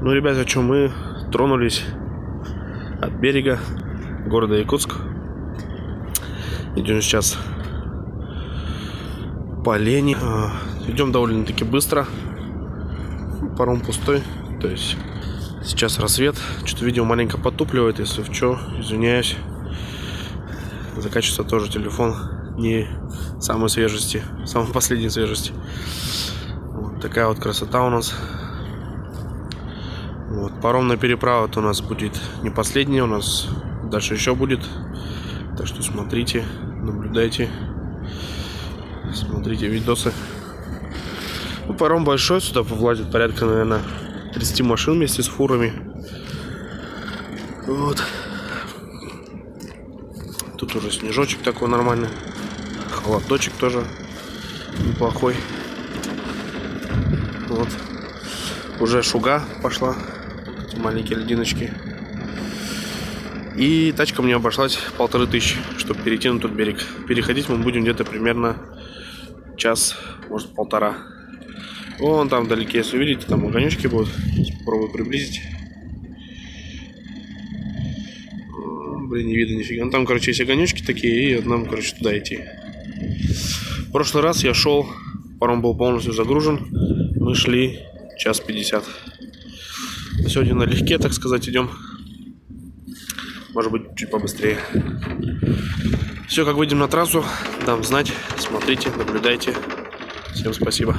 Ну, ребята, что, мы тронулись от берега города Якутск. Идем сейчас по лени. Идем довольно-таки быстро. Паром пустой. То есть сейчас рассвет. Что-то видео маленько потупливает. Если в что, извиняюсь. За качество тоже телефон не самой свежести, самой последней свежести. Вот такая вот красота у нас. Вот, паромная переправа у нас будет не последняя, у нас дальше еще будет. Так что смотрите, наблюдайте, смотрите видосы. Ну, паром большой, сюда влазит порядка, наверное, 30 машин вместе с фурами. Вот. Тут уже снежочек такой нормальный, холодочек тоже неплохой. Вот. Уже шуга пошла, эти маленькие льдиночки. И тачка мне обошлась 1500, чтобы перейти на тот берег. Переходить мы будем где-то примерно час, может полтора. Вон там вдалеке, если увидите, там огонечки будут. Попробую приблизить. Блин, не видно нифига. Ну, там, короче, есть огонечки такие, и нам, короче, туда идти. В прошлый раз я шел, паром был полностью загружен. Мы шли час 50. Сегодня налегке, так сказать, идем. Может быть, чуть побыстрее. Все, как выйдем на трассу, дам знать. Смотрите, наблюдайте. Всем спасибо.